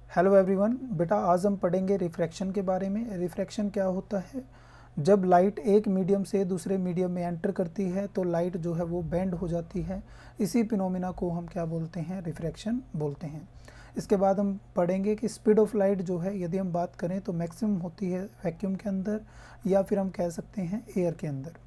Hello everyone. बेटा आज हम पढ़ेंगे रिफ्रैक्शन के बारे में। रिफ्रैक्शन क्या होता है? जब लाइट एक मीडियम से दूसरे मीडियम में एंटर करती है तो लाइट जो है वो बेंड हो जाती है। इसी फिनोमिना को हम क्या बोलते हैं? रिफ्रैक्शन बोलते हैं। इसके बाद हम पढ़ेंगे कि स्पीड ऑफ लाइट जो है, यदि हम बात करें तो मैक्सिमम होती है वैक्यूम के अंदर, या फिर हम कह सकते हैं एयर के अंदर।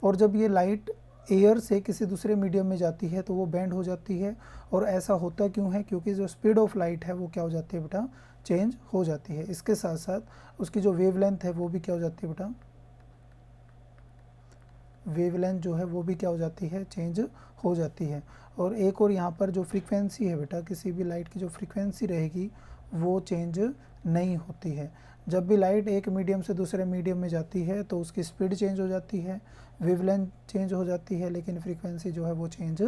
और जब ये लाइट एयर से किसी दूसरे मीडियम में जाती है तो वो बेंड हो जाती है। और ऐसा होता क्यों है? क्योंकि जो स्पीड ऑफ लाइट है वो क्या हो जाती है बेटा? चेंज हो जाती है। इसके साथ साथ उसकी जो वेवलेंथ है वो भी क्या हो जाती है बेटा? वेवलेंथ जो है वो भी क्या हो जाती है? चेंज हो जाती है। और एक और यहाँ पर जो फ्रीक्वेंसी है बेटा, किसी भी लाइट की जो फ्रीक्वेंसी रहेगी वो चेंज नहीं होती है। जब भी लाइट एक मीडियम से दूसरे मीडियम में जाती है तो उसकी स्पीड चेंज हो जाती है, वेवलेंथ चेंज हो जाती है, लेकिन फ्रीक्वेंसी जो है वो चेंज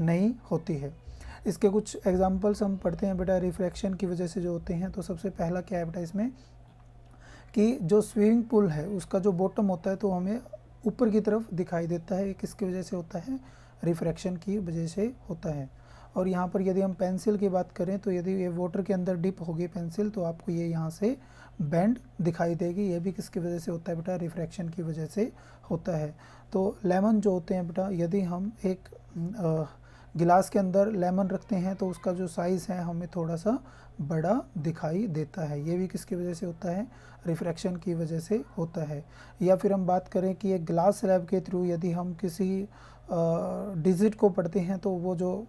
नहीं होती है। इसके कुछ एग्जांपल्स हम पढ़ते हैं बेटा रिफ्रैक्शन की वजह से जो होते हैं। तो सबसे पहला क्या है बेटा इसमें, कि जो स्विमिंग पूल है उसका जो बॉटम होता है तो हमें ऊपर की तरफ दिखाई देता है। किसकी वजह से होता है? रिफ्रैक्शन की वजह से होता है। और यहाँ पर यदि हम पेंसिल की बात करें तो यदि ये वाटर के अंदर डिप होगी पेंसिल तो आपको ये यहाँ से बेंड दिखाई देगी। ये भी किसकी वजह से होता है बेटा? रिफ्रैक्शन की वजह से होता है। तो लेमन जो होते हैं बेटा, यदि हम एक गिलास के अंदर लेमन रखते हैं तो उसका जो साइज़ है हमें थोड़ा सा बड़ा दिखाई देता है। ये भी किसकी वजह से होता है? रिफ्रैक्शन की वजह से होता है। या फिर हम बात करें कि एक ग्लास स्लैब के थ्रू यदि हम किसी डिजिट को पढ़ते हैं तो वो जो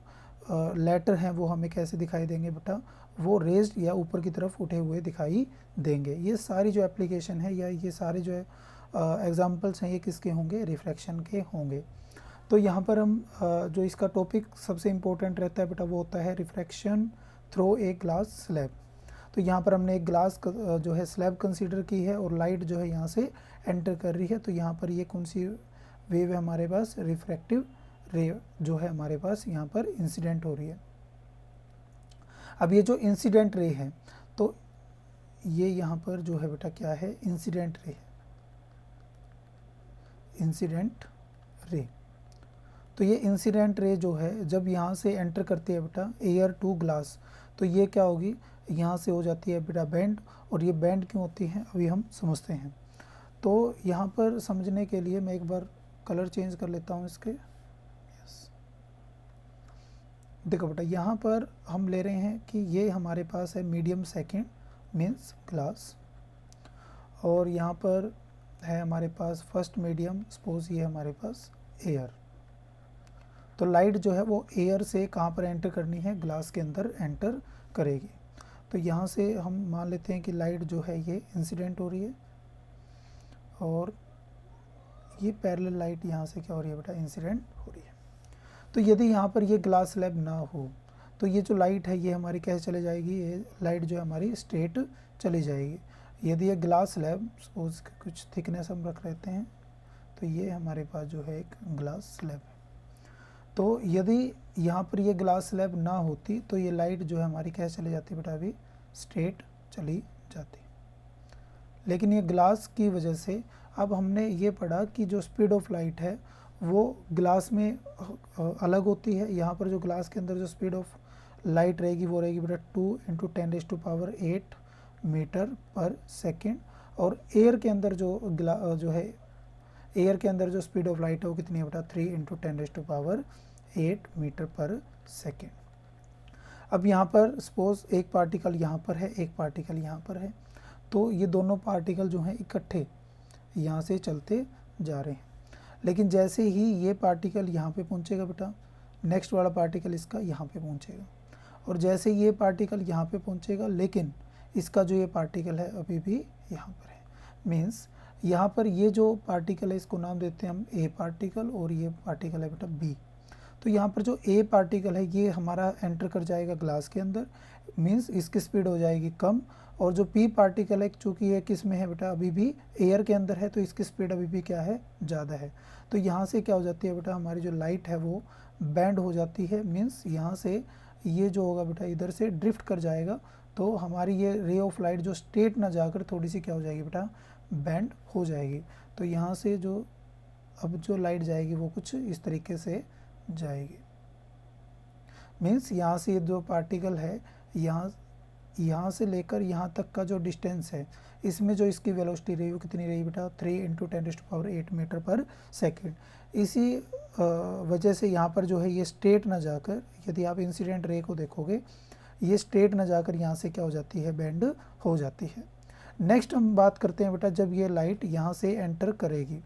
लेटर हैं वो हमें कैसे दिखाई देंगे बेटा? वो रेज्ड या ऊपर की तरफ उठे हुए दिखाई देंगे। ये सारी जो एप्लीकेशन है या ये सारे जो है एग्जाम्पल्स हैं ये किसके होंगे? रिफ्रैक्शन के होंगे। तो यहाँ पर हम जो इसका टॉपिक सबसे इम्पोर्टेंट रहता है बेटा वो होता है refraction through a glass slab. तो यहाँ पर हमने एक ग्लास जो है स्लैब कंसीडर की है और लाइट जो है यहाँ से एंटर कर रही है। तो यहाँ पर ये कौन सी वेव है हमारे पास? रिफ्रैक्टिव रे जो है हमारे पास यहाँ पर इंसिडेंट हो रही है। अब ये जो इंसिडेंट रे है तो ये यहाँ पर जो है बेटा क्या है? इंसिडेंट रे है। Incident ray. तो ये इंसिडेंट रे जो है जब यहाँ से एंटर करती है बेटा एयर टू ग्लास तो ये क्या होगी? यहाँ से हो जाती है बेटा बेंड। और ये बेंड क्यों होती है अभी हम समझते हैं। तो यहाँ पर समझने के लिए मैं एक बार कलर चेंज कर लेता हूँ इसके। यस, देखो बेटा यहाँ पर हम ले रहे हैं कि ये हमारे पास है मीडियम सेकेंड मीन्स ग्लास, और यहाँ पर है हमारे पास फर्स्ट मीडियम, सपोज ये हमारे पास एयर। तो लाइट जो है वो एयर से कहाँ पर एंटर करनी है? ग्लास के अंदर एंटर करेगी। तो यहाँ से हम मान लेते हैं कि लाइट जो है ये इंसिडेंट हो रही है और ये पैरेलल लाइट यहाँ से क्या हो रही है बेटा? इंसिडेंट हो रही है। तो यदि यहाँ पर ये ग्लास स्लैब ना हो तो ये जो लाइट है ये हमारी कैसे चले जाएगी? ये लाइट जो है हमारी स्ट्रेट चली जाएगी। यदि ये ग्लास स्लैब सपोज कुछ थिकनेस हम रख लेते हैं तो ये हमारे पास जो है एक ग्लास स्लैब है। तो यदि यहाँ पर ये ग्लास स्लैब ना होती तो ये लाइट जो है हमारी कैसे चली जाती बेटा? अभी स्ट्रेट चली जाती। लेकिन ये ग्लास की वजह से अब हमने ये पढ़ा कि जो स्पीड ऑफ लाइट है वो ग्लास में अलग होती है। यहाँ पर जो ग्लास के अंदर जो स्पीड ऑफ लाइट रहेगी वो रहेगी बेटा 2 × 10⁸ मीटर पर सेकेंड। और एयर के अंदर जो है एयर के अंदर जो स्पीड ऑफ लाइट है वो कितनी है बेटा? 3 × 10⁸ मीटर पर सेकेंड। अब यहाँ पर सपोज एक पार्टिकल यहाँ पर है, एक पार्टिकल यहाँ पर है, तो ये दोनों पार्टिकल जो हैं इकट्ठे यहाँ से चलते जा रहे हैं। लेकिन जैसे ही ये पार्टिकल यहाँ पे पहुँचेगा बेटा, नेक्स्ट वाला पार्टिकल इसका यहाँ पे पहुँचेगा। और जैसे ये पार्टिकल यहाँ पे पहुँचेगा लेकिन इसका जो ये पार्टिकल है अभी भी यहाँ पर है। मीन्स यहाँ पर ये जो पार्टिकल है इसको नाम देते हैं हम ए पार्टिकल और ये पार्टिकल है बेटा बी। तो यहाँ पर जो ए पार्टिकल है ये हमारा एंटर कर जाएगा ग्लास के अंदर, मीन्स इसकी स्पीड हो जाएगी कम। और जो पी पार्टिकल है चूँकि ये किस में है बेटा? अभी भी एयर के अंदर है, तो इसकी स्पीड अभी भी क्या है? ज़्यादा है। तो यहाँ से क्या हो जाती है बेटा? हमारी जो लाइट है वो बैंड हो जाती है। मीन्स यहाँ से ये जो होगा बेटा इधर से ड्रिफ्ट कर जाएगा। तो हमारी ये रे ऑफ लाइट जो स्ट्रेट ना जाकर थोड़ी सी क्या हो जाएगी बेटा? बैंड हो जाएगी। तो यहाँ से जो अब जो लाइट जाएगी वो कुछ इस तरीके से जाएगी। मीन्स यहाँ से जो पार्टिकल है यहाँ यहाँ से लेकर यहाँ तक का जो डिस्टेंस है, इसमें जो इसकी वेलोसिटी रही वो कितनी रही बेटा, 3 × 10⁸ मीटर पर सेकेंड। इसी वजह से यहाँ पर जो है ये स्ट्रेट ना जाकर, यदि आप इंसिडेंट रे को देखोगे, ये स्ट्रेट ना जाकर यहाँ से क्या हो जाती है, बेंड हो जाती है। नेक्स्ट हम बात करते हैं बेटा जब ये लाइट यहाँ से एंटर करेगी।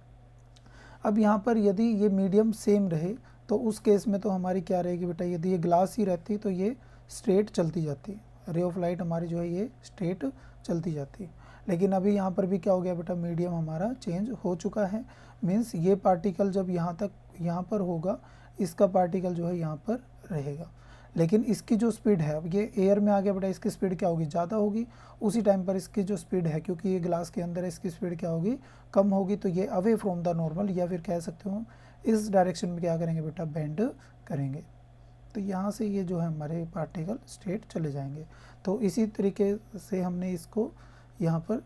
अब यहाँ पर यदि ये मीडियम सेम रहे तो उस केस में तो हमारी क्या रहेगी बेटा, यदि ये ग्लास ही रहती तो ये स्ट्रेट चलती जाती, रे ऑफ लाइट हमारी जो है ये स्ट्रेट चलती जाती। लेकिन अभी यहाँ पर भी क्या हो गया बेटा, मीडियम हमारा चेंज हो चुका है। मीन्स ये पार्टिकल जब यहाँ तक यहाँ पर होगा, इसका पार्टिकल जो है यहाँ पर रहेगा, लेकिन इसकी जो स्पीड है, अब ये एयर में आ गया बेटा, इसकी स्पीड क्या होगी, ज़्यादा होगी। उसी टाइम पर इसकी जो स्पीड है, क्योंकि ये ग्लास के अंदर है, इसकी स्पीड क्या होगी, कम होगी। तो ये अवे फ्रॉम द नॉर्मल, या फिर कह सकते हो इस डायरेक्शन में क्या करेंगे बेटा, बेंड करेंगे। तो यहाँ से ये जो है हमारे पार्टिकल स्ट्रेट चले जाएंगे। तो इसी तरीके से हमने इसको यहाँ पर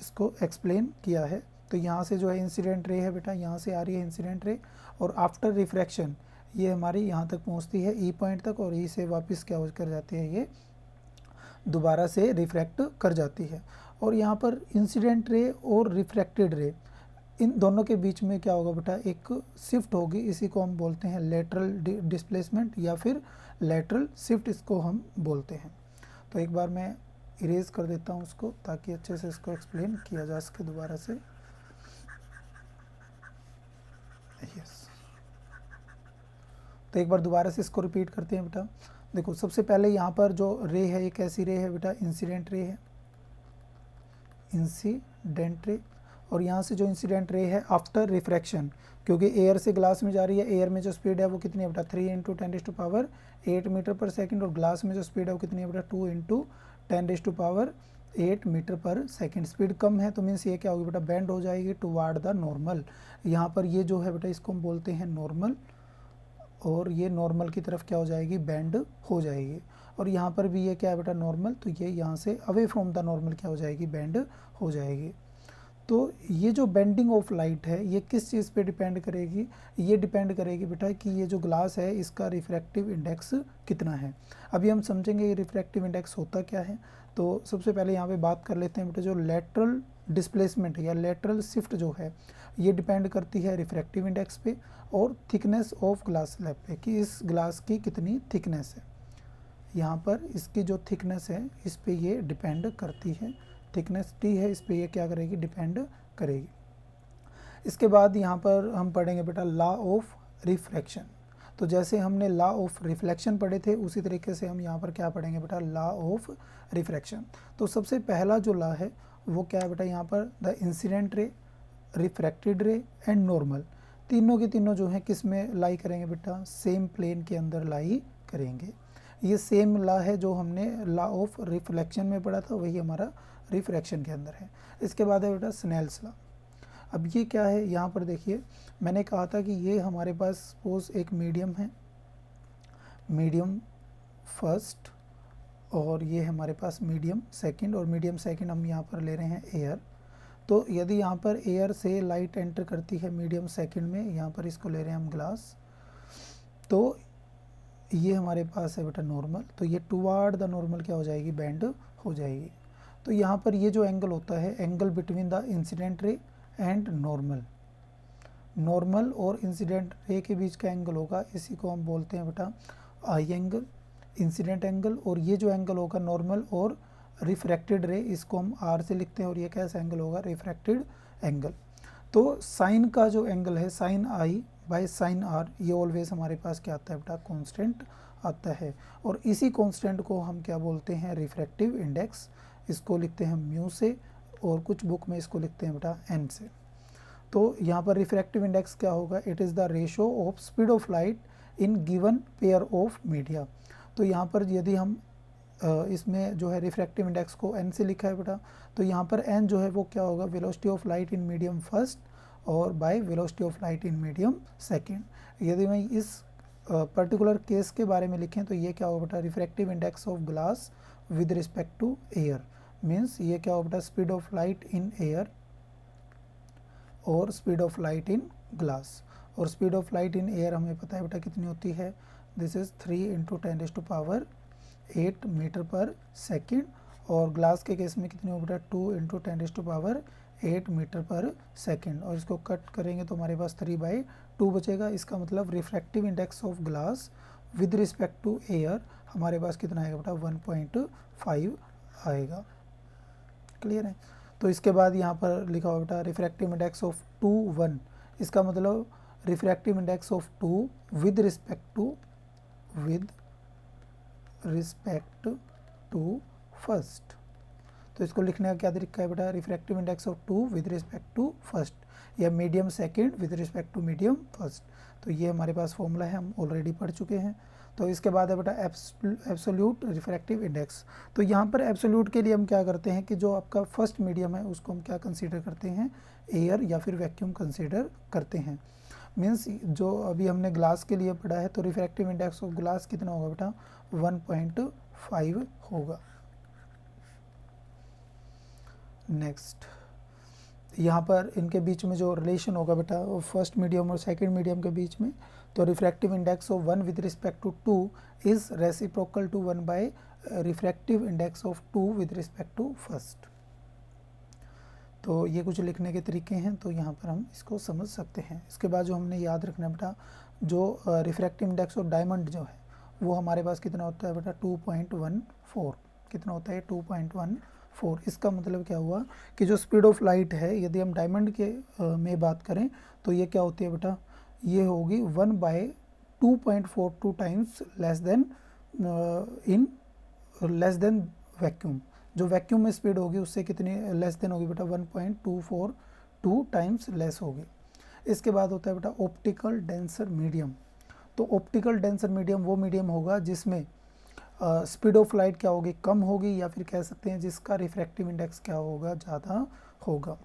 इसको एक्सप्लेन किया है। तो यहाँ से जो है इंसिडेंट रे है बेटा, यहाँ से आ रही है इंसिडेंट रे, और आफ्टर रिफ्रैक्शन ये हमारी यहाँ तक पहुँचती है ई पॉइंट तक, और ई से वापस क्या कर जाती है, ये दोबारा से रिफ्रैक्ट कर जाती है। और यहाँ पर इंसिडेंट रे और रिफ्रैक्टेड रे, इन दोनों के बीच में क्या होगा बेटा, एक शिफ्ट होगी। इसी को हम बोलते हैं लेटरल डिस्प्लेसमेंट या फिर लेटरल शिफ्ट, इसको हम बोलते हैं। तो एक बार मैं इरेज कर देता हूँ उसको, ताकि अच्छे से इसको एक्सप्लेन किया जा सके दोबारा से। यस, तो एक बार दोबारा से इसको रिपीट करते हैं बेटा। देखो सबसे पहले यहाँ पर जो रे है, ये कैसी रे है बेटा, इंसिडेंट रे है, इंसिडेंट रे। और यहाँ से जो इंसिडेंट रे है आफ्टर रिफ्रैक्शन, क्योंकि एयर से ग्लास में जा रही है, एयर में जो स्पीड है वो कितनी है बेटा, 3 × 10⁸ मीटर पर सेकंड, और ग्लास में जो स्पीड है वो कितनी है बेटा, 2 × 10⁸ मीटर पर सेकंड। स्पीड कम है तो मीन्स ये क्या होगी बेटा, बेंड हो जाएगी टुवार्ड द नॉर्मल। यहाँ पर ये जो है बेटा, इसको हम बोलते हैं नॉर्मल, और ये नॉर्मल की तरफ क्या हो जाएगी, बेंड हो जाएगी। और यहाँ पर भी ये क्या है बेटा, नॉर्मल, तो ये यहाँ से अवे फ्रॉम द नॉर्मल क्या हो जाएगी, बेंड हो जाएगी। तो ये जो बेंडिंग ऑफ लाइट है, ये किस चीज़ पे डिपेंड करेगी, ये डिपेंड करेगी बेटा कि ये जो ग्लास है इसका रिफ्रैक्टिव इंडेक्स कितना है। अभी हम समझेंगे ये रिफ्रैक्टिव इंडेक्स होता क्या है। तो सबसे पहले यहाँ पे बात कर लेते हैं बेटा, जो लेटरल डिस्प्लेसमेंट या लेटरल शिफ्ट जो है, ये डिपेंड करती है रिफ्रैक्टिव इंडेक्स पे और थिकनेस ऑफ ग्लास स्लैब पे, कि इस ग्लास की कितनी थिकनेस है। यहाँ पर इसकी जो थिकनेस है इस पे ये डिपेंड करती है, थिकनेस टी है, इस पे ये क्या करेगी, डिपेंड करेगी। इसके बाद यहाँ पर हम पढ़ेंगे बेटा लॉ ऑफ रिफ्रैक्शन। तो जैसे हमने लॉ ऑफ रिफ्लेक्शन पढ़े थे, उसी तरीके से हम यहाँ पर क्या पढ़ेंगे बेटा, लॉ ऑफ रिफ्रैक्शन। तो सबसे पहला जो लॉ है वो क्या है बेटा, यहाँ पर द इंसिडेंट रे, रिफ्रैक्टेड रे एंड नॉर्मल, तीनों की तीनों जो है किस में लाई करेंगे बेटा, सेम प्लेन के अंदर लाई करेंगे। ये सेम लॉ है जो हमने लॉ ऑफ रिफ्लेक्शन में पढ़ा था, वही हमारा रिफ्रैक्शन के अंदर है। इसके बाद है बेटा स्नेल्स लॉ। अब ये क्या है, यहाँ पर देखिए मैंने कहा था कि ये हमारे पास सपोज एक मीडियम है, मीडियम फर्स्ट, और ये हमारे पास मीडियम सेकंड, और मीडियम सेकंड हम यहाँ पर ले रहे हैं एयर। तो यदि यहाँ पर एयर से लाइट एंटर करती है मीडियम सेकंड में, यहाँ पर इसको ले रहे हैं हम ग्लास, तो ये हमारे पास है बेटा नॉर्मल, तो ये टुवार्ड द नॉर्मल क्या हो जाएगी, बेंड हो जाएगी। तो यहाँ पर ये जो एंगल होता है, angle between the incident ray and normal, normal और इंसिडेंट रे के बीच का एंगल होगा, इसी को हम बोलते हैं बेटा आई एंगल, इंसिडेंट एंगल। और ये जो एंगल होगा नॉर्मल और रिफ्रैक्टेड रे, इसको हम आर से लिखते हैं, और ये कैसा एंगल होगा, रिफ्रैक्टेड एंगल। तो साइन का जो एंगल है, sine I by sine R, ये ऑलवेज हमारे पास क्या आता है बेटा, कांस्टेंट आता है। और इसी कांस्टेंट को हम क्या बोलते हैं, रिफ्रैक्टिव इंडेक्स। इसको लिखते हैं म्यू से, और कुछ बुक में इसको लिखते हैं बेटा एन से। तो यहाँ पर रिफ्रैक्टिव इंडेक्स क्या होगा, it is the ratio of speed of light in given pair of media. तो यहाँ पर यदि हम इसमें जो है रिफ्रैक्टिव इंडेक्स को एन से लिखा है बेटा, तो यहाँ पर एन जो है वो क्या होगा, velocity of light in medium first और by velocity of light in medium second. यदि मैं इस पर्टिकुलर केस के बारे में लिखें तो ये क्या होगा बेटा, refractive index of glass with respect to air, means ये क्या होगा बेटा, speed of light in air और speed of light in glass. और speed of light in air हमें पता है बेटा कितनी होती है, this is 3 × 10⁻⁴ 8 metre per second, और ग्लास के केस में कितनी होगी बेटा 2 × 10⁸ मीटर पर सेकेंड, और इसको कट करेंगे तो हमारे पास 3/2 बचेगा। इसका मतलब refractive index of glass with respect to air हमारे पास कितना आएगा बेटा 1.5 आएगा। क्लियर है। तो इसके बाद यहाँ पर लिखा हुआ बेटा रिफ्रैक्टिव इंडेक्स ऑफ 2 1, इसका मतलब refractive index of 2 with respect to first. तो इसको लिखने का क्या तरीका है बेटा, refractive index of 2 with respect to first, या medium second with respect to medium first. तो ये हमारे पास फॉर्मूला है, हम ऑलरेडी पढ़ चुके हैं। तो इसके बाद है बेटा एब्सोल्यूट रिफ्रैक्टिव इंडेक्स। तो यहाँ पर एब्सोल्यूट के लिए हम क्या करते हैं कि जो आपका फर्स्ट मीडियम है उसको हम क्या कंसीडर करते हैं, एयर या फिर वैक्यूम कंसीडर करते हैं। मीन्स जो अभी हमने ग्लास के लिए पढ़ा है, तो रिफ्रैक्टिव इंडेक्स ऑफ ग्लास कितना होगा बेटा 1.5 होगा। नेक्स्ट यहाँ पर इनके बीच में जो रिलेशन होगा बेटा वो फर्स्ट मीडियम और सेकंड मीडियम के बीच में, तो refractive index of 1 with respect to 2 is reciprocal to 1 by refractive index of 2 with respect to first. तो ये कुछ लिखने के तरीके हैं, तो यहाँ पर हम इसको समझ सकते हैं। इसके बाद जो हमने याद रखना है बेटा, जो रिफ्रैक्टिव इंडेक्स ऑफ डायमंड जो है वो हमारे पास कितना होता है बेटा 2.14, कितना होता है 2.14। इसका मतलब क्या हुआ कि जो स्पीड ऑफ लाइट है, यदि हम डायमंड के में बात करें तो ये क्या होती है बेटा, ये होगी 1/2.42 टाइम्स लेस देन वैक्यूम। जो वैक्यूम में स्पीड होगी उससे कितनी लेस देन होगी बेटा 1.242 टाइम्स लेस होगी। इसके बाद होता है बेटा ऑप्टिकल डेंसर मीडियम। तो ऑप्टिकल डेंसर मीडियम वो मीडियम होगा जिसमें स्पीड ऑफ लाइट क्या होगी, कम होगी, या फिर कह सकते हैं जिसका रिफ्रैक्टिव इंडेक्स क्या होगा, ज़्यादा होगा।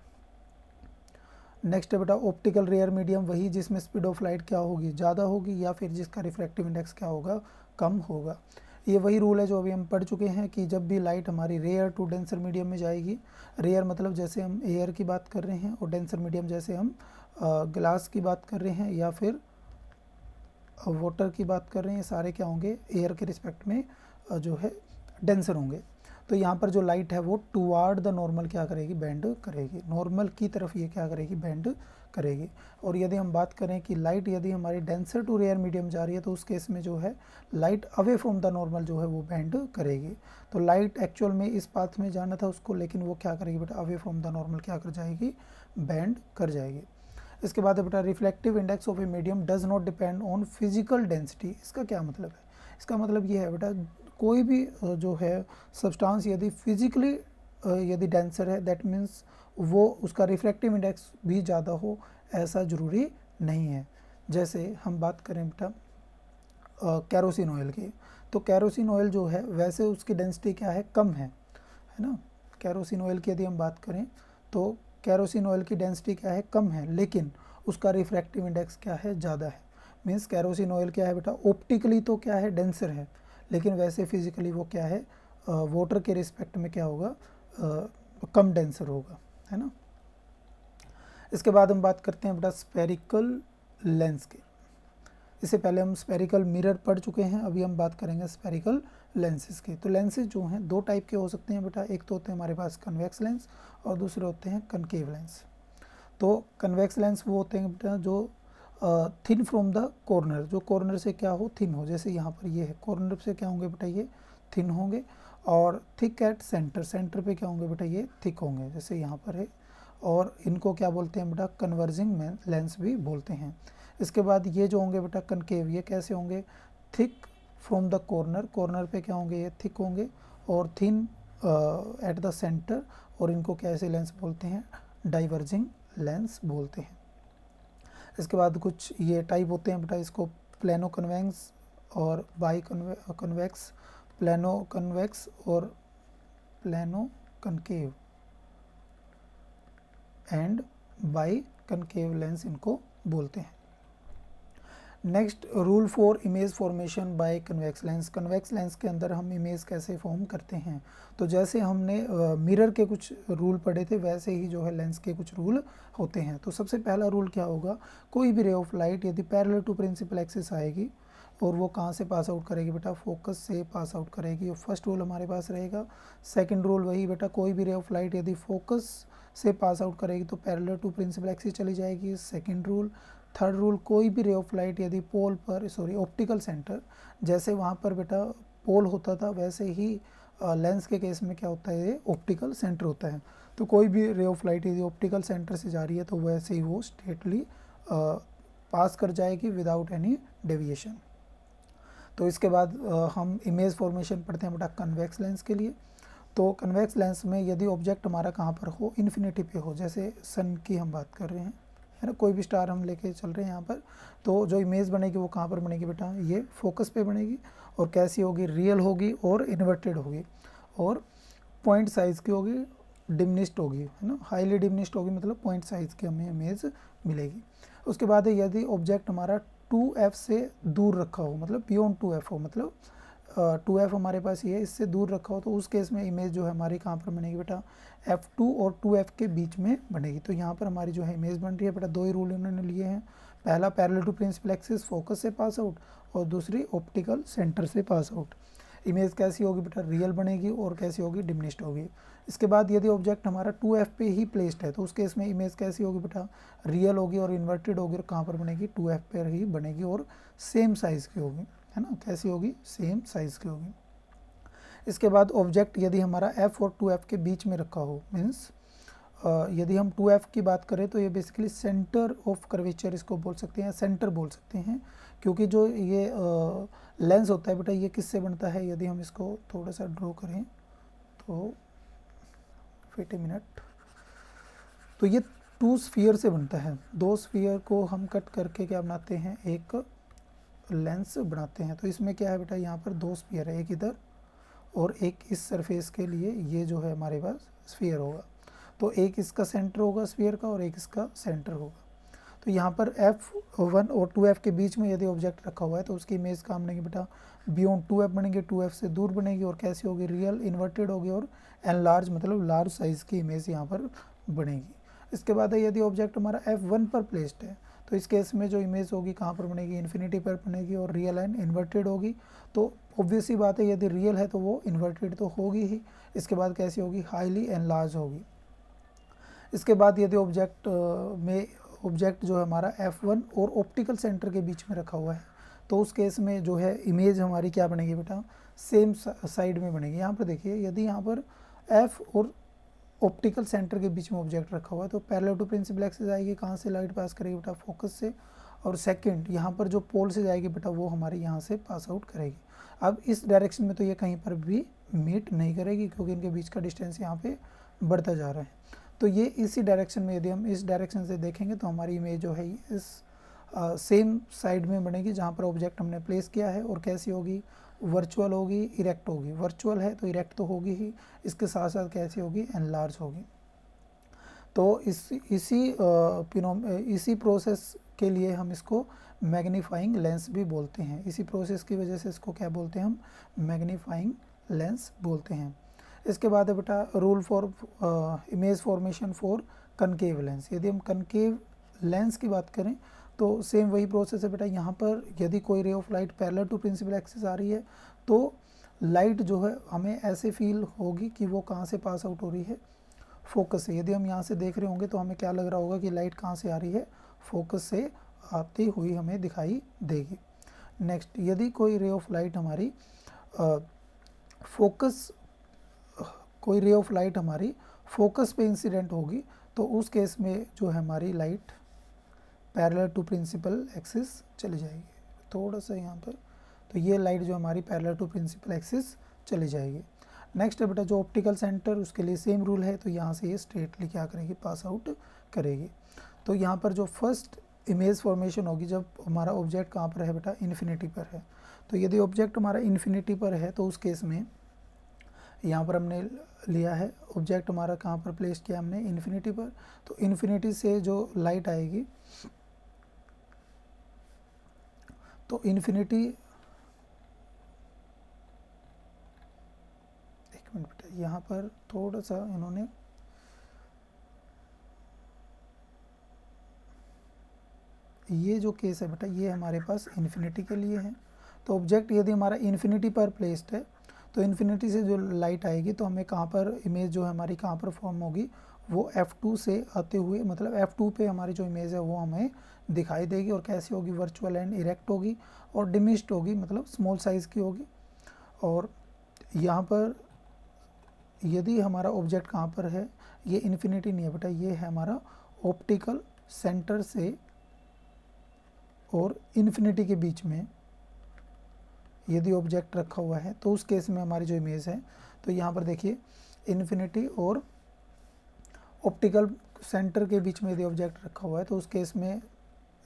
नेक्स्ट है बेटा ऑप्टिकल रेयर मीडियम, वही जिसमें स्पीड ऑफ लाइट क्या होगी, ज़्यादा होगी, या फिर जिसका रिफ्रैक्टिव इंडेक्स क्या होगा, कम होगा। ये वही रूल है जो अभी हम पढ़ चुके हैं कि जब भी लाइट हमारी रेयर टू डेंसर मीडियम में जाएगी, रेयर मतलब जैसे हम एयर की बात कर रहे हैं, और डेंसर मीडियम जैसे हम ग्लास की बात कर रहे हैं या फिर वाटर की बात कर रहे हैं, सारे क्या होंगे एयर के रिस्पेक्ट में जो है डेंसर होंगे। तो यहाँ पर जो लाइट है वो टुवार्ड द नॉर्मल क्या करेगी, बेंड करेगी, नॉर्मल की तरफ ये क्या करेगी, बेंड करेगी। और यदि हम बात करें कि लाइट यदि हमारी डेंसर टू रेयर मीडियम जा रही है तो उस केस में जो है light away from the normal जो है वो बेंड करेगी। तो लाइट एक्चुअल में इस पाथ में जाना था उसको, लेकिन वो क्या करेगी बेटा अवे फ्रॉम द नॉर्मल क्या कर जाएगी, बेंड कर जाएगी। इसके बाद है बेटा reflective index of a medium does not depend on physical density. इसका क्या मतलब है, इसका मतलब ये है बेटा कोई भी जो है सब्सटेंस यदि फिजिकली यदि डेंसर है, दैट मीन्स वो उसका रिफ्रैक्टिव इंडेक्स भी ज़्यादा हो, ऐसा ज़रूरी नहीं है। जैसे हम बात करें बेटा कैरोसिन ऑयल की, तो कैरोसिन ऑयल जो है वैसे उसकी डेंसिटी क्या है, कम है ना। कैरोसिन ऑयल की यदि हम बात करें तो कैरोसिन ऑयल की डेंसिटी क्या है, कम है, लेकिन उसका रिफ्रैक्टिव इंडेक्स क्या है, ज़्यादा है। मीन्स कैरोसिन ऑयल क्या है बेटा ऑप्टिकली तो क्या है, डेंसर है, लेकिन वैसे फिजिकली वो क्या है, वाटर के रिस्पेक्ट में क्या होगा, कम डेंसर होगा, है ना। इसके बाद हम बात करते हैं बेटा स्फेरिकल लेंस की। इससे पहले हम स्फेरिकल मिरर पढ़ चुके हैं, अभी हम बात करेंगे स्फेरिकल लेंसेज की। तो लेंसेज जो हैं दो टाइप के हो सकते हैं बेटा, एक तो होते हैं हमारे पास कन्वेक्स लेंस और दूसरे होते हैं कनकेव लेंस। तो कन्वेक्स लेंस वो होते हैं बेटा जो थिन फ्रॉम द कॉर्नर, जो कॉर्नर से क्या हो, थिन हो। जैसे यहाँ पर ये है, कॉर्नर से क्या होंगे बेटा, ये थिन होंगे, और थिक एट सेंटर, सेंटर पे क्या होंगे बेटा, ये थिक होंगे, जैसे यहाँ पर है। और इनको क्या बोलते हैं बेटा, कन्वर्जिंग लेंस भी बोलते हैं। इसके बाद ये जो होंगे बेटा कनकेव, ये कैसे होंगे, thick from the corner, corner पे क्या होंगे, ये थिक होंगे, और थिन एट द सेंटर, और इनको कैसे लेंस बोलते हैं, डाइवर्जिंग लेंस बोलते हैं। इसके बाद कुछ ये टाइप होते हैं बेटा, इसको प्लेनो कन्वेक्स और बाई कन्वेक्स, प्लेनो कन्वेक्स और plano concave and by concave lens इनको बोलते हैं। Next rule for image formation by convex lens. Convex lens के अंदर हम इमेज कैसे फॉर्म करते हैं, तो जैसे हमने मिरर के कुछ रूल पढ़े थे वैसे ही जो है लेंस के कुछ रूल होते हैं। तो सबसे पहला रूल क्या होगा, कोई भी रे ऑफ लाइट यदि पैरेलल टू प्रिंसिपल एक्सिस आएगी, और वो कहाँ से पास आउट करेगी बेटा, फोकस से पास आउट करेगी। और फर्स्ट रूल हमारे पास रहेगा। सेकंड रूल वही बेटा, कोई भी रे ऑफ लाइट यदि फोकस से पास आउट करेगी तो पैरेलल टू प्रिंसिपल एक्सिस चली जाएगी, सेकंड रूल। थर्ड रूल, कोई भी रे ऑफ लाइट यदि पोल पर ऑप्टिकल सेंटर, जैसे वहाँ पर बेटा पोल होता था वैसे ही लेंस के केस में क्या होता है, ये ऑप्टिकल सेंटर होता है। तो कोई भी रे ऑफ लाइट यदि ऑप्टिकल सेंटर से जा रही है तो वैसे ही वो स्ट्रेटली पास कर जाएगी विदाउट एनी डेविएशन। तो इसके बाद हम इमेज फॉर्मेशन पढ़ते हैं बेटा कन्वेक्स लेंस के लिए। तो कन्वेक्स लेंस में यदि ऑब्जेक्ट हमारा कहाँ पर हो, इन्फिनिटी पे हो, जैसे सन की हम बात कर रहे हैं, है ना, कोई भी स्टार हम लेके चल रहे हैं यहाँ पर, तो जो इमेज बनेगी वो कहाँ पर बनेगी बेटा, ये फोकस पे बनेगी। और कैसी होगी, रियल होगी और इन्वर्टेड होगी, और पॉइंट साइज़ की होगी, डिमिनिश्ड होगी, है ना, हाईली डिमिनिश्ड होगी, मतलब पॉइंट साइज़ की हमें इमेज मिलेगी। उसके बाद यदि ऑब्जेक्ट हमारा 2f से दूर रखा हो, मतलब बियॉन्ड 2f हो, मतलब 2f हमारे पास ये है, इससे दूर रखा हो, तो उस केस में इमेज जो है हमारी कहाँ पर बनेगी बेटा, f2 और 2f के बीच में बनेगी। तो यहाँ पर हमारी जो है इमेज बन रही है बेटा, दो ही रूल इन्होंने लिए हैं। पहला parallel to principal axis focus से पास आउट, और दूसरी ऑप्टिकल सेंटर से पास आउट। इमेज कैसी होगी बेटा, रियल बनेगी और कैसी होगी, डिमिनिश्ड होगी। इसके बाद यदि ऑब्जेक्ट हमारा 2f पे ही प्लेस्ड है तो उस केस में इमेज कैसी होगी बेटा, रियल होगी और इन्वर्टेड होगी, और कहाँ पर बनेगी, 2f पर ही बनेगी और सेम साइज़ की होगी, है ना, कैसी होगी, सेम साइज़ की होगी। इसके बाद ऑब्जेक्ट यदि हमारा f और 2f के बीच में रखा हो, मीन्स यदि हम 2f की बात करें तो ये बेसिकली सेंटर ऑफ कर्वेचर इसको बोल सकते हैं, सेंटर बोल सकते हैं, क्योंकि जो ये लेंस होता है बेटा ये किससे बनता है, यदि हम इसको थोड़ा सा ड्रॉ करें तो वेट ए मिनट, तो ये 2 स्फीयर से बनता है। 2 स्फीयर को हम कट करके क्या बनाते हैं, एक लेंस बनाते हैं। तो इसमें क्या है बेटा, यहाँ पर 2 स्फीयर है, एक इधर और एक इस सरफेस के लिए, ये जो है हमारे पास स्फीयर होगा। तो एक इसका सेंटर होगा स्फीयर का और एक इसका सेंटर होगा। तो यहाँ पर f1 और 2f के बीच में यदि ऑब्जेक्ट रखा हुआ है तो उसकी इमेज कहाँ बनेगी बेटा, बियॉन्ड 2f बनेगी, 2f से दूर बनेगी, और कैसी होगी, रियल, इन्वर्टेड होगी, और एनलार्ज मतलब लार्ज साइज़ की इमेज यहाँ पर बनेगी। इसके बाद यदि ऑब्जेक्ट हमारा f1 पर प्लेस्ड है तो इस केस में जो इमेज होगी कहाँ पर बनेगी, इन्फिनिटी पर बनेगी, और रियल एंड इन्वर्टेड होगी। तो ऑब्वियस सी बात है, यदि रियल है तो वो इन्वर्टेड तो होगी ही। इसके बाद कैसी होगी, हाईली एनलार्ज होगी। इसके बाद यदि ऑब्जेक्ट जो है हमारा f1 और ऑप्टिकल सेंटर के बीच में रखा हुआ है तो उस केस में जो है इमेज हमारी क्या बनेगी बेटा, सेम साइड में बनेगी। यहाँ पर देखिए, यदि यहाँ पर f और ऑप्टिकल सेंटर के बीच में ऑब्जेक्ट रखा हुआ है तो पैरेलल टू प्रिंसिपल एक्सिस आएगी, कहाँ से लाइट पास करेगी बेटा, फोकस से। और सेकंड, यहाँ पर जो पोल से जाएगी बेटा वो हमारी यहाँ से पास आउट करेगी। अब इस डायरेक्शन में तो ये कहीं पर भी मीट नहीं करेगी क्योंकि इनके बीच का डिस्टेंस यहाँ पे बढ़ता जा रहा है। तो ये इसी डायरेक्शन में, यदि हम इस डायरेक्शन से देखेंगे तो हमारी इमेज जो है इस सेम साइड में बनेगी जहाँ पर ऑब्जेक्ट हमने प्लेस किया है, और कैसी होगी, वर्चुअल होगी, इरेक्ट होगी। वर्चुअल है तो इरेक्ट तो होगी ही, इसके साथ साथ कैसी होगी, एनलार्ज होगी। तो इसी प्रोसेस के लिए हम इसको मैग्नीफाइंग लेंस भी बोलते हैं। इसी प्रोसेस की वजह से इसको क्या बोलते हैं हम, मैग्नीफाइंग लेंस बोलते हैं। इसके बाद है बेटा rule for image formation for concave lens. यदि हम कनकेव लेंस की बात करें तो सेम वही प्रोसेस है बेटा। यहाँ पर यदि कोई ray of light parallel to principal axis आ रही है तो लाइट जो है हमें ऐसे फील होगी कि वो कहाँ से पास आउट हो रही है, फोकस से। यदि हम यहाँ से देख रहे होंगे तो हमें क्या लग रहा होगा कि लाइट कहाँ से आ रही है, फोकस से आती हुई हमें दिखाई देगी। नेक्स्ट, यदि कोई रे ऑफ लाइट हमारी फोकस पे इंसिडेंट होगी तो उस केस में जो है हमारी light parallel to principal axis चली जाएगी। थोड़ा सा यहाँ पर, तो ये लाइट जो हमारी पैरेलल टू प्रिंसिपल एक्सिस चली जाएगी। नेक्स्ट है बेटा जो ऑप्टिकल सेंटर, उसके लिए सेम रूल है, तो यहाँ से ये स्ट्रेटली क्या करेगी, पास आउट करेगी। तो यहाँ पर जो फर्स्ट इमेज फॉर्मेशन होगी जब हमारा ऑब्जेक्ट कहाँ पर है बेटा, इन्फिनिटी पर है। तो यदि ऑब्जेक्ट हमारा इन्फिनिटी पर है तो उस केस में यहाँ पर हमने लिया है ऑब्जेक्ट हमारा कहाँ पर प्लेस किया हमने, इन्फिनिटी पर। तो इन्फिनिटी से जो लाइट आएगी, तो इन्फिनिटी, एक मिनट बेटा यहाँ पर थोड़ा सा इन्होंने ये जो केस है बेटा ये हमारे पास इन्फिनिटी के लिए है। तो ऑब्जेक्ट यदि हमारा इन्फिनिटी पर प्लेस्ड है तो इन्फिनिटी से जो लाइट आएगी तो हमें कहाँ पर इमेज जो है हमारी कहाँ पर फॉर्म होगी, वो F2 से आते हुए, मतलब F2 पे हमारी जो इमेज है वो हमें दिखाई देगी। और कैसी होगी, वर्चुअल एंड इरेक्ट होगी और डिमिश्ड होगी, मतलब स्मॉल साइज़ की होगी। और यहाँ पर यदि हमारा ऑब्जेक्ट कहाँ पर है, ये इन्फिनिटी नहीं है बेटा, ये है हमारा ऑप्टिकल सेंटर से और इन्फिनिटी के बीच में यदि ऑब्जेक्ट रखा हुआ है तो उस केस में हमारी जो इमेज है, तो यहाँ पर देखिए इन्फिनिटी और ऑप्टिकल सेंटर के बीच में यदि ऑब्जेक्ट रखा हुआ है तो उस केस में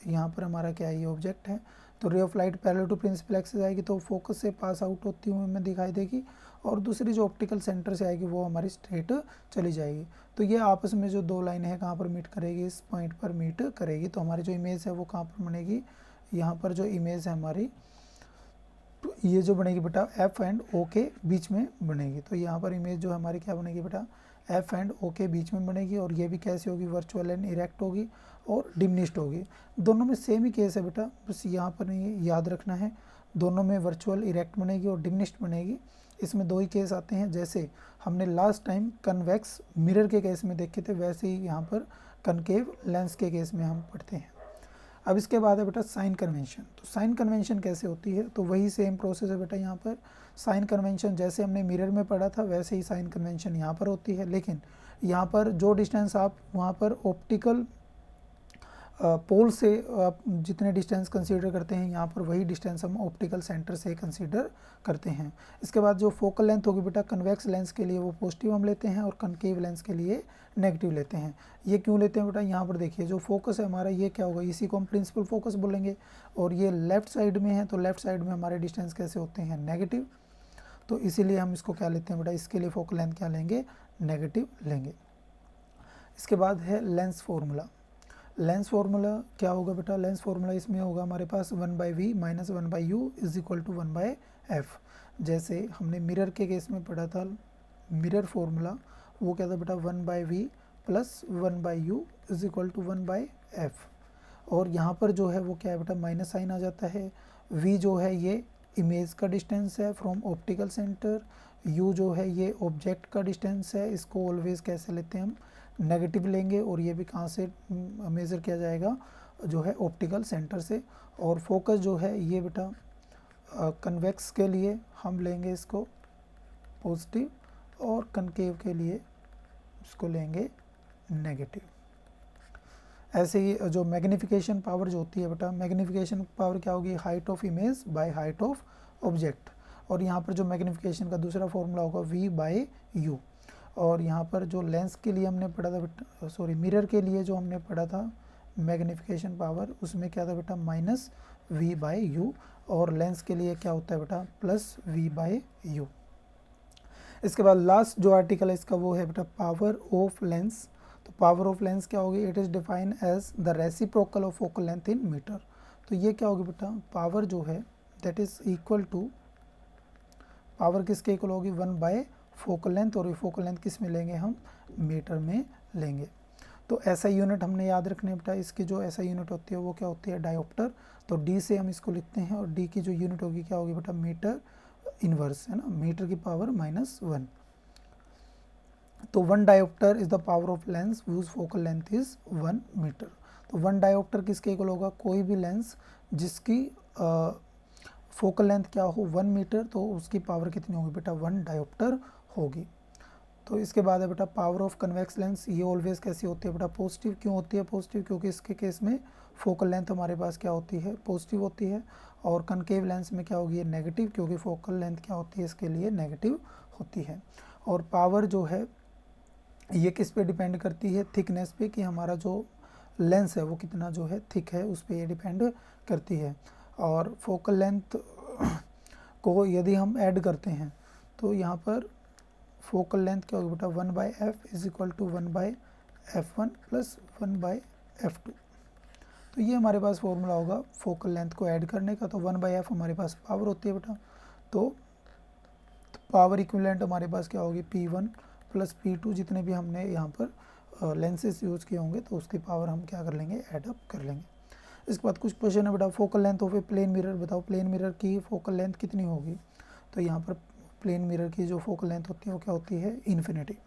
यहाँ पर हमारा क्या है, ये ऑब्जेक्ट है। तो ray of light parallel to principal axis आएगी तो फोकस से पास आउट होती हुई हमें दिखाई देगी, और दूसरी जो ऑप्टिकल सेंटर से आएगी वो हमारी स्ट्रेट चली जाएगी। तो ये आपस में जो दो लाइनें हैं कहाँ पर मीट करेगी, इस पॉइंट पर मीट करेगी। तो हमारी जो इमेज है वो कहाँ पर बनेगी, यहाँ पर जो इमेज है हमारी, तो ये जो बनेगी बेटा एफ एंड ओ के बीच में बनेगी। तो यहाँ पर इमेज जो हमारी क्या बनेगी बेटा, एफ एंड ओ के बीच में बनेगी। और ये भी कैसी होगी, वर्चुअल एंड इरेक्ट होगी और डिमिनिश्ड होगी। दोनों में सेम ही केस है बेटा, बस यहाँ पर ये याद रखना है, दोनों में वर्चुअल इरेक्ट बनेगी और डिमिनिश्ड बनेगी। इसमें दो ही केस आते हैं, जैसे हमने लास्ट टाइम कन्वेक्स मिरर के केस में देखे थे, वैसे ही यहाँ पर कनकेव लेंस के केस में हम पढ़ते हैं। अब इसके बाद है बेटा साइन कन्वेंशन। तो साइन कन्वेंशन कैसे होती है, तो वही सेम प्रोसेस है बेटा। यहाँ पर साइन कन्वेंशन जैसे हमने मिरर में पढ़ा था वैसे ही साइन कन्वेंशन यहाँ पर होती है, लेकिन यहाँ पर जो डिस्टेंस आप वहाँ पर ऑप्टिकल पोल से आप जितने डिस्टेंस कंसीडर करते हैं, यहाँ पर वही डिस्टेंस हम ऑप्टिकल सेंटर से कंसीडर करते हैं। इसके बाद जो फोकल लेंथ होगी बेटा, कन्वेक्स लेंस के लिए वो पॉजिटिव हम लेते हैं और कनकेव लेंस के लिए नेगेटिव लेते हैं। ये क्यों लेते हैं बेटा, यहाँ पर देखिए जो फोकस है हमारा ये क्या होगा, इसी को हम प्रिंसिपल फोकस बोलेंगे। और ये लेफ्ट साइड में है तो लेफ्ट साइड में हमारे डिस्टेंस कैसे होते हैं, नेगेटिव। तो इसीलिए हम इसको क्या लेते हैं बेटा, इसके लिए फोकल लेंथ क्या लेंगे, नेगेटिव लेंगे। इसके बाद है लेंस फॉर्मूला। लेंस फार्मूला क्या होगा बेटा, लेंस फार्मूला इसमें होगा हमारे पास 1/v minus 1/u is equal to 1/f। जैसे हमने मिरर के केस में पढ़ा था मिरर फार्मूला, वो क्या था बेटा, 1/v plus 1/u is equal to 1/f। और यहाँ पर जो है वो क्या है बेटा, माइनस साइन आ जाता है। v जो है ये इमेज का डिस्टेंस है फ्रॉम ऑप्टिकल सेंटर, u जो है ये ऑब्जेक्ट का डिस्टेंस है। इसको ऑलवेज कैसे लेते हैं हम, नेगेटिव लेंगे। और ये भी कहाँ से मेज़र किया जाएगा, जो है ऑप्टिकल सेंटर से। और फोकस जो है ये बेटा कन्वेक्स के लिए हम लेंगे इसको पॉजिटिव, और कनकेव के लिए इसको लेंगे नेगेटिव। ऐसे ही जो मैग्नीफिकेशन पावर जो होती है बेटा, मैग्नीफिकेशन पावर क्या होगी, height of image by height of object. और यहाँ पर जो मैग्नीफिकेशन का दूसरा फॉर्मूला होगा v/u। और यहाँ पर जो लेंस के लिए हमने पढ़ा था बेटा, सॉरी मिरर के लिए जो हमने पढ़ा था मैग्नीफिकेशन पावर, उसमें क्या था बेटा, माइनस v/u। और लेंस के लिए क्या होता है बेटा, प्लस v/u। इसके बाद लास्ट जो आर्टिकल है इसका वो है बेटा पावर ऑफ लेंस। तो पावर ऑफ लेंस क्या होगी, it is define as the reciprocal of focal length in metre. तो ये क्या होगी बेटा, पावर जो है that is equal to, power किसके इक्वल होगी, 1/, फोकल लेंथ। और ये फोकल लेंथ किस में लेंगे हम, मीटर में लेंगे। तो ऐसा यूनिट हमने याद रखने बेटा, इसकी जो ऐसा यूनिट होती है वो क्या होती है, डायोप्टर। तो डी से हम इसको लिखते हैं, और डी की जो यूनिट होगी क्या होगी बेटा, मीटर इनवर्स, है ना, मीटर की पावर -1। तो 1 dioptre is the power of lens views focal length is 1 metre. तो 1 डायोप्टर किसके इक्वल होगा, कोई भी लेंस जिसकी फोकल लेंथ क्या हो 1 मीटर, तो उसकी पावर कितनी होगी बेटा, 1 डायोप्टर होगी। तो इसके बाद है बेटा पावर ऑफ कन्वेक्स लेंस। ये ऑलवेज कैसी होती है बेटा, पॉजिटिव। क्यों होती है पॉजिटिव, क्योंकि इसके केस में फोकल लेंथ हमारे पास क्या होती है, पॉजिटिव होती है। और कनकेव लेंस में क्या होगी, ये नेगेटिव, क्योंकि फोकल लेंथ क्या होती है इसके लिए, नेगेटिव होती है। और पावर जो है ये किस पे डिपेंड करती है, थिकनेस पे, कि हमारा जो लेंस है वो कितना जो है थिक है, उस पर ये डिपेंड करती है। और फोकल लेंथ को यदि हम ऐड करते हैं तो यहाँ पर फोकल लेंथ क्या होगी बेटा, 1/f is equal to 1/f1 plus 1/f2। तो ये हमारे पास फॉर्मूला होगा फोकल लेंथ को ऐड करने का। तो 1/f हमारे पास पावर होती है बेटा, तो पावर इक्विवेलेंट हमारे पास क्या होगी, P1 प्लस P2, जितने भी हमने यहाँ पर लेंसेज यूज़ किए होंगे तो उसकी पावर हम क्या कर लेंगे, ऐड अप कर लेंगे। इसके बाद कुछ क्वेश्चन है बेटा, focal length of a plane mirror बताओ, प्लेन मिरर की फोकल लेंथ कितनी होगी। तो यहाँ पर प्लेन मिरर की जो फोकल लेंथ होती है वो क्या होती है, इन्फिनिटी।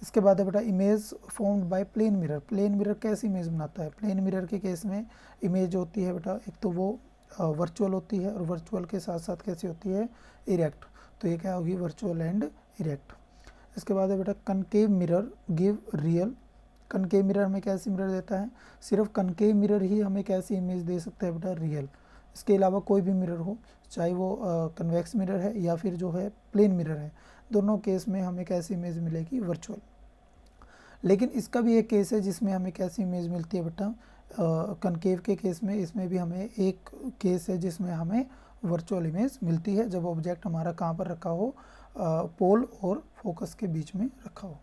इसके बाद है बेटा image formed by plane mirror, plane mirror कैसी इमेज बनाता है। प्लेन मिरर के केस में इमेज होती है बेटा, एक तो वो वर्चुअल होती है और वर्चुअल के साथ साथ कैसी होती है, इरेक्ट। तो ये क्या होगी, वर्चुअल एंड इरेक्ट। इसके बाद है बेटा concave mirror give real, concave mirror हमें कैसी मिरर देता है, सिर्फ कनकेव मिरर ही हमें कैसी इमेज दे सकता है बेटा, रियल। इसके अलावा कोई भी मिरर हो, चाहे वो कन्वेक्स मिरर है या फिर जो है प्लेन मिरर है, दोनों केस में हमें कैसी इमेज मिलेगी, वर्चुअल। लेकिन इसका भी एक केस है जिसमें हमें कैसी इमेज मिलती है बेटा, कनकेव के केस में, इसमें भी हमें एक केस है जिसमें हमें वर्चुअल इमेज मिलती है, जब ऑब्जेक्ट हमारा कहाँ पर रखा हो, पोल और फोकस के बीच में रखा हो।